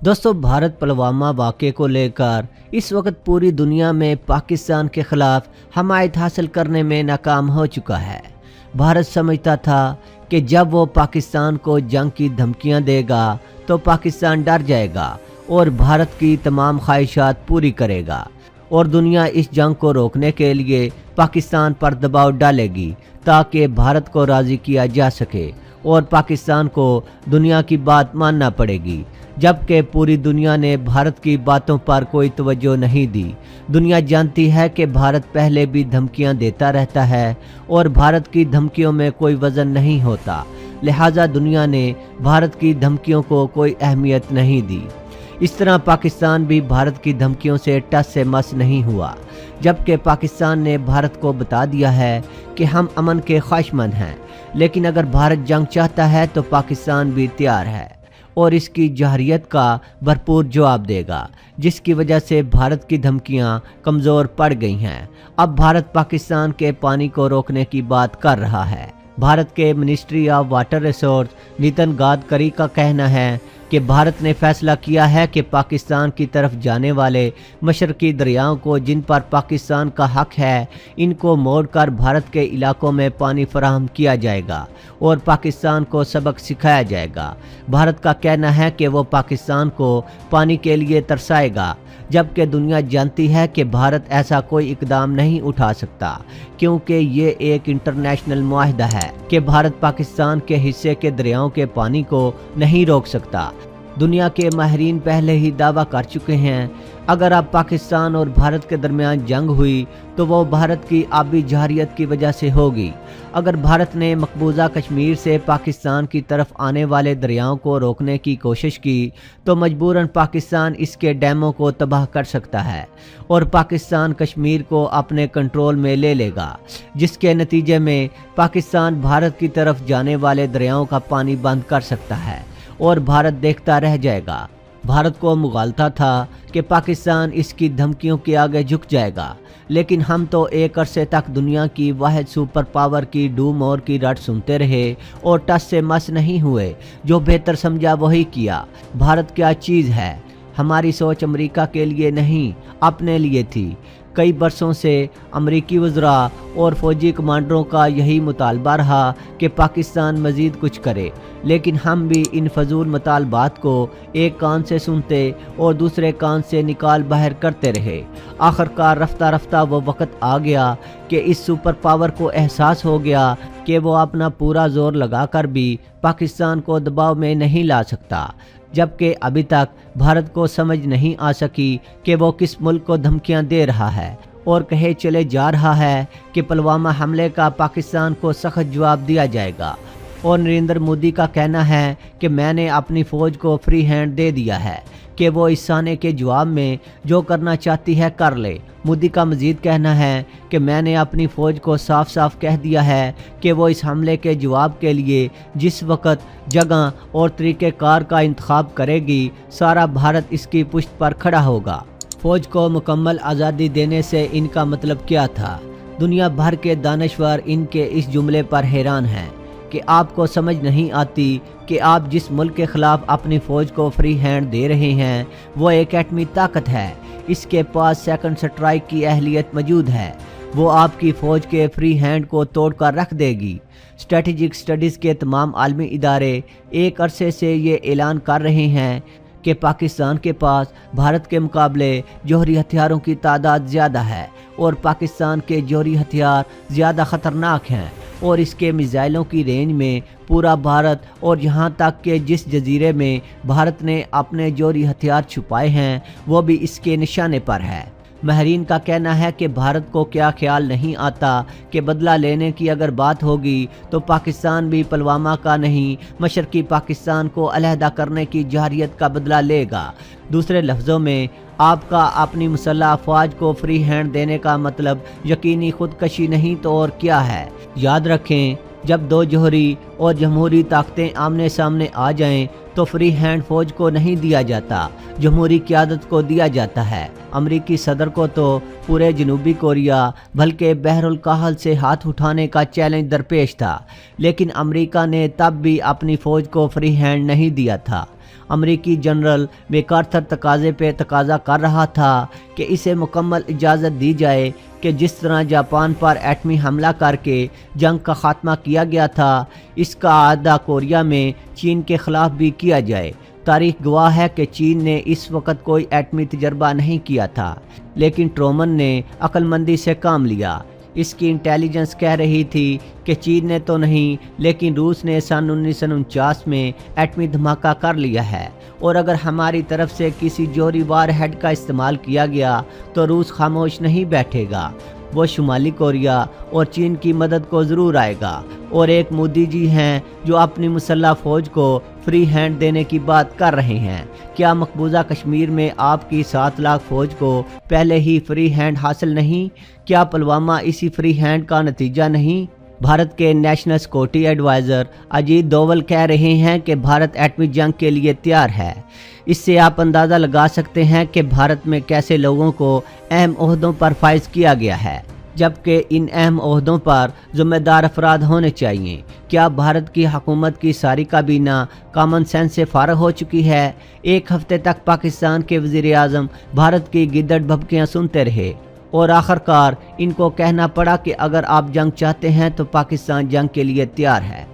दोस्तों, भारत पुलवामा वाक़े को लेकर इस वक्त पूरी दुनिया में पाकिस्तान के खिलाफ हमायत हासिल करने में नाकाम हो चुका है। भारत समझता था कि जब वो पाकिस्तान को जंग की धमकियां देगा तो पाकिस्तान डर जाएगा और भारत की तमाम ख्वाहिशात पूरी करेगा और दुनिया इस जंग को रोकने के लिए पाकिस्तान पर दबाव डालेगी ताकि भारत को राज़ी किया जा सके और पाकिस्तान को दुनिया की बात मानना पड़ेगी। जबकि पूरी दुनिया ने भारत की बातों पर कोई तवज्जो नहीं दी। दुनिया जानती है कि भारत पहले भी धमकियां देता रहता है और भारत की धमकियों में कोई वज़न नहीं होता, लिहाजा दुनिया ने भारत की धमकियों को कोई अहमियत नहीं दी। इस तरह पाकिस्तान भी भारत की धमकियों से टस से मस नहीं हुआ, जबकि पाकिस्तान ने भारत को बता दिया है कि हम अमन के ख्वाहिशमंद हैं, लेकिन अगर भारत जंग चाहता है तो पाकिस्तान भी तैयार है और इसकी जहरियत का भरपूर जवाब देगा, जिसकी वजह से भारत की धमकियां कमज़ोर पड़ गई हैं। अब भारत पाकिस्तान के पानी को रोकने की बात कर रहा है। भारत के ministry of water resource Nitin Gadkari का कहना है कि भारत ने फैसला किया है कि पाकिस्तान की तरफ जाने वाले मशरकी दरियाओं को, जिन पर पाकिस्तान का हक है, इनको मोड़कर भारत के इलाकों में पानी फराहम किया जाएगा और पाकिस्तान को सबक सिखाया जाएगा। भारत का कहना है कि वो पाकिस्तान को पानी के लिए तरसाएगा, जबकि दुनिया जानती है कि भारत ऐसा कोई इकदाम नहीं उठा सकता, क्योंकि ये एक इंटरनेशनल मुआहदा है कि भारत पाकिस्तान के हिस्से के दरियाओं के पानी को नहीं रोक सकता। दुनिया के माहिरीन पहले ही दावा कर चुके हैं, अगर अब पाकिस्तान और भारत के दरमियान जंग हुई तो वो भारत की आबी जहरियत की वजह से होगी। अगर भारत ने मकबूजा कश्मीर से पाकिस्तान की तरफ आने वाले दरियाओं को रोकने की कोशिश की तो मजबूरन पाकिस्तान इसके डैमों को तबाह कर सकता है और पाकिस्तान कश्मीर को अपने कंट्रोल में ले लेगा, जिसके नतीजे में पाकिस्तान भारत की तरफ जाने वाले दरियाओं का पानी बंद कर सकता है और भारत देखता रह जाएगा। भारत को मुगालता था कि पाकिस्तान इसकी धमकियों के आगे झुक जाएगा, लेकिन हम तो एक अरसे तक दुनिया की वाहिद सुपर पावर की डूम और की रट सुनते रहे और टस से मस नहीं हुए। जो बेहतर समझा वही किया। भारत क्या चीज़ है? हमारी सोच अमेरिका के लिए नहीं, अपने लिए थी। कई बरसों से अमरीकी वज़रा और फ़ौजी कमांडरों का यही मुतालबा रहा कि पाकिस्तान मज़ीद कुछ करे, लेकिन हम भी इन फजूल मुतालबात को एक कान से सुनते और दूसरे कान से निकाल बाहर करते रहे। आखिरकार रफ्ता रफ्ता वो वक्त आ गया कि इस सुपर पावर को एहसास हो गया कि वो अपना पूरा जोर लगाकर भी पाकिस्तान को दबाव में नहीं ला सकता, जबकि अभी तक भारत को समझ नहीं आ सकी कि वो किस मुल्क को धमकियां दे रहा है और कहे चले जा रहा है कि पुलवामा हमले का पाकिस्तान को सख्त जवाब दिया जाएगा। और नरेंद्र मोदी का कहना है कि मैंने अपनी फ़ौज को फ्री हैंड दे दिया है कि वो इस साने के जवाब में जो करना चाहती है कर ले। मोदी का मज़ीद कहना है कि मैंने अपनी फ़ौज को साफ साफ कह दिया है कि वो इस हमले के जवाब के लिए जिस वक्त, जगह और तरीक़ेकार का इंतखाब करेगी, सारा भारत इसकी पुश्त पर खड़ा होगा। फ़ौज को मुकम्मल आज़ादी देने से इनका मतलब क्या था? दुनिया भर के दानश्वर इनके इस जुमले पर हैरान हैं कि आपको समझ नहीं आती कि आप जिस मुल्क के ख़िलाफ़ अपनी फ़ौज को फ्री हैंड दे रहे हैं वो एक एटमी ताकत है। इसके पास सेकंड स्ट्राइक की अहलियत मौजूद है। वो आपकी फ़ौज के फ्री हैंड को तोड़ कर रख देगी। स्ट्रेटेजिक स्टडीज़ के तमाम आलमी इदारे एक अरसे से ये ऐलान कर रहे हैं कि पाकिस्तान के पास भारत के मुकाबले जौहरी हथियारों की तादाद ज़्यादा है और पाकिस्तान के जौहरी हथियार ज़्यादा ख़तरनाक हैं और इसके मिसाइलों की रेंज में पूरा भारत और यहाँ तक कि जिस जजीरे में भारत ने अपने जौहरी हथियार छुपाए हैं वो भी इसके निशाने पर है। माहिरीन का कहना है कि भारत को क्या ख्याल नहीं आता कि बदला लेने की अगर बात होगी तो पाकिस्तान भी पुलवामा का नहीं, मशरकी पाकिस्तान को अलहदा करने की जहरियत का बदला लेगा। दूसरे लफ्ज़ों में, आपका अपनी मुसल्लह अफवाज को फ्री हैंड देने का मतलब यकीनी खुदकशी नहीं तो और क्या है। याद रखें, जब दो जौहरी और जमहूरी ताकतें आमने सामने आ जाएं तो फ्री हैंड फौज को नहीं दिया जाता, जमहूरी क़यादत को दिया जाता है। अमरीकी सदर को तो पूरे जनूबी कोरिया बल्कि बहरुल काहल से हाथ उठाने का चैलेंज दरपेश था, लेकिन अमेरिका ने तब भी अपनी फ़ौज को फ्री हैंड नहीं दिया था। अमरीकी जनरल मैकार्थर तकाजे पे तकाजा कर रहा था कि इसे मुकम्मल इजाज़त दी जाए कि जिस तरह जापान पर एटमी हमला करके जंग का ख़ात्मा किया गया था, इसका आधा कोरिया में चीन के ख़िलाफ़ भी किया जाए। तारीख गवाह है कि चीन ने इस वक्त कोई एटमी तजर्बा नहीं किया था, लेकिन ट्रूमन ने अक्लमंदी से काम लिया। इसकी इंटेलिजेंस कह रही थी कि चीन ने तो नहीं, लेकिन रूस ने सन 1949 में एटमी धमाका कर लिया है, और अगर हमारी तरफ से किसी जोहरी वार हेड का इस्तेमाल किया गया तो रूस खामोश नहीं बैठेगा। वो शुमाली कोरिया और चीन की मदद को ज़रूर आएगा। और एक मोदी जी हैं जो अपनी मुसल्ह फ़ौज को फ्री हैंड देने की बात कर रहे हैं। क्या मकबूजा कश्मीर में आपकी 7 लाख फ़ौज को पहले ही फ्री हैंड हासिल नहीं? क्या पुलवामा इसी फ्री हैंड का नतीजा नहीं? भारत के national security adviser Ajit Doval कह रहे हैं कि भारत एटमी जंग के लिए तैयार है। इससे आप अंदाज़ा लगा सकते हैं कि भारत में कैसे लोगों को अहम ओहदों पर फाइज किया गया है, जबकि इन अहम ओहदों पर ज़िम्मेदार अफराद होने चाहिए। क्या भारत की हुकूमत की सारी काबीना कॉमन सेंस से फारग हो चुकी है? एक हफ्ते तक पाकिस्तान के वज़ीर आज़म भारत की गिद्दड़ भभकियाँ सुनते रहे और आखिरकार इनको कहना पड़ा कि अगर आप जंग चाहते हैं तो पाकिस्तान जंग के लिए तैयार है।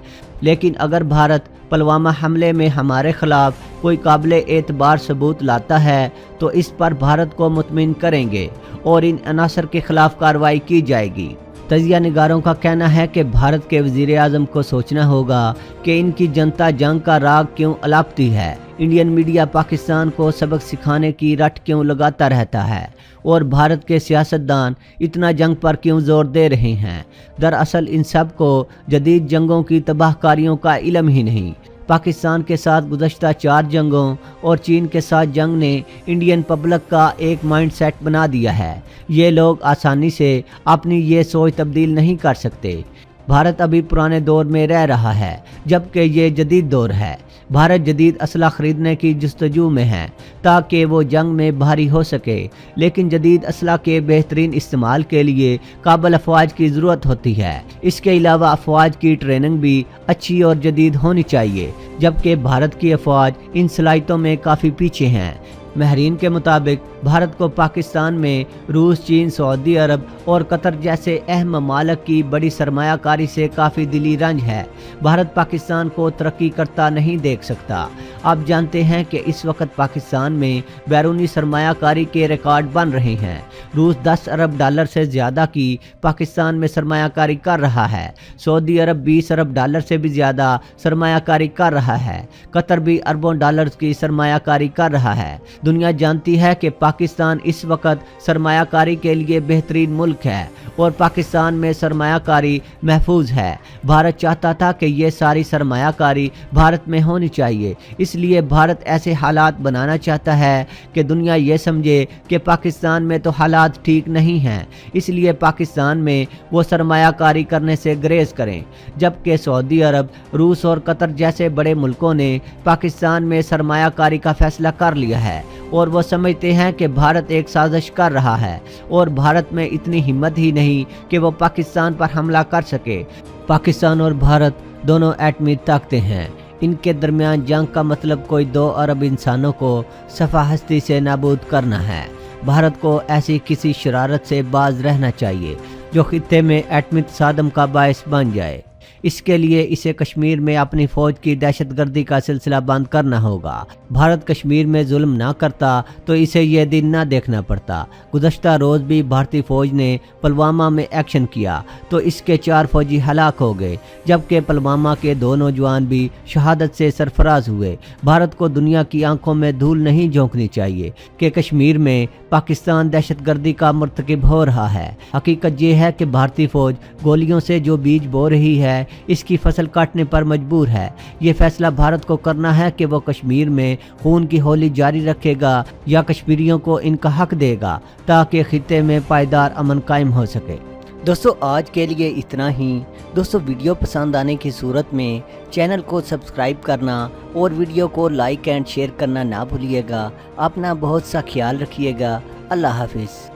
लेकिन अगर भारत पुलवामा हमले में हमारे खिलाफ कोई काबिल एतबार सबूत लाता है तो इस पर भारत को मुतमिन करेंगे और इन अनासर के खिलाफ कार्रवाई की जाएगी। तजिया निगारों का कहना है कि भारत के वज़ीर आज़म को सोचना होगा कि इनकी जनता जंग का राग क्यों अलापती है। इंडियन मीडिया पाकिस्तान को सबक सिखाने की रट क्यों लगाता रहता है और भारत के सियासतदान इतना जंग पर क्यों जोर दे रहे हैं। दरअसल इन सब को जदीद जंगों की तबाहकारियों का इल्म ही नहीं। पाकिस्तान के साथ गुज़श्ता 4 जंगों और चीन के साथ जंग ने इंडियन पब्लिक का एक माइंड सेट बना दिया है। ये लोग आसानी से अपनी ये सोच तब्दील नहीं कर सकते। भारत अभी पुराने दौर में रह रहा है, जबकि ये जदीद दौर है। भारत जदीद असला ख़रीदने की जस्तजू में है ताकि वो जंग में भारी हो सके, लेकिन जदीद असला के बेहतरीन इस्तेमाल के लिए काबिल अफवाज की ज़रूरत होती है। इसके अलावा अफवाज की ट्रेनिंग भी अच्छी और जदीद होनी चाहिए, जबकि भारत की अफवाज इन सलाहियतों में काफ़ी पीछे हैं। महरीन के मुताबिक भारत को पाकिस्तान में रूस, चीन, सऊदी अरब और कतर जैसे अहम ममालिक की बड़ी सरमायाकारी से काफ़ी दिली रंज है। भारत पाकिस्तान को तरक्की करता नहीं देख सकता। आप जानते हैं कि इस वक्त पाकिस्तान में बैरूनी सरमायाकारी के रिकॉर्ड बन रहे हैं। रूस 10 अरब डॉलर से ज़्यादा की पाकिस्तान में सरमायाकारी कर रहा है। सऊदी अरब 20 अरब डॉलर से भी ज़्यादा सरमायाकारी कर रहा है। कतर भी अरबों डॉलर्स की सरमायाकारी कर रहा है। दुनिया जानती है कि पाकिस्तान इस वक्त सरमायाकारी के लिए बेहतरीन मुल्क है और पाकिस्तान में सरमायाकारी महफूज है। भारत चाहता था कि ये सारी सरमायाकारी भारत में होनी चाहिए, इसलिए भारत ऐसे हालात बनाना चाहता है कि दुनिया ये समझे कि पाकिस्तान में तो हालात ठीक नहीं हैं, इसलिए पाकिस्तान में वो सरमायाकारी करने से गुरेज करें। जबकि सऊदी अरब, रूस और कतर जैसे बड़े मुल्कों ने पाकिस्तान में सरमायाकारी का फैसला कर लिया है और वो समझते हैं कि भारत एक साजिश कर रहा है और भारत में इतनी हिम्मत ही नहीं कि वो पाकिस्तान पर हमला कर सके। पाकिस्तान और भारत दोनों एटमी ताकतें हैं। इनके दरमियान जंग का मतलब कोई 2 अरब इंसानों को सफा हस्ती से नाबूद करना है। भारत को ऐसी किसी शरारत से बाज रहना चाहिए जो खित्ते में एटमी तसादम का बायस बन जाए। इसके लिए इसे कश्मीर में अपनी फौज की दहशतगर्दी का सिलसिला बंद करना होगा। भारत कश्मीर में जुल्म ना करता तो इसे यह दिन ना देखना पड़ता। गुज़श्ता रोज़ भी भारतीय फौज ने पुलवामा में एक्शन किया तो इसके 4 फौजी हलाक हो गए, जबकि पुलवामा के 2 नौजवान भी शहादत से सरफराज हुए। भारत को दुनिया की आंखों में धूल नहीं झोंकनी चाहिए कि कश्मीर में पाकिस्तान दहशतगर्दी का मर्तकिब हो रहा है। हकीकत ये है कि भारतीय फौज गोलियों से जो बीज बो रही है, इसकी फसल काटने पर मजबूर है। ये फैसला भारत को करना है कि वो कश्मीर में खून की होली जारी रखेगा या कश्मीरियों को इनका हक देगा ताकि खित्ते में पायदार अमन कायम हो सके। दोस्तों, आज के लिए इतना ही। दोस्तों, वीडियो पसंद आने की सूरत में चैनल को सब्सक्राइब करना और वीडियो को लाइक एंड शेयर करना ना भूलिएगा। अपना बहुत सा ख्याल रखिएगा। अल्लाह हाफिज़।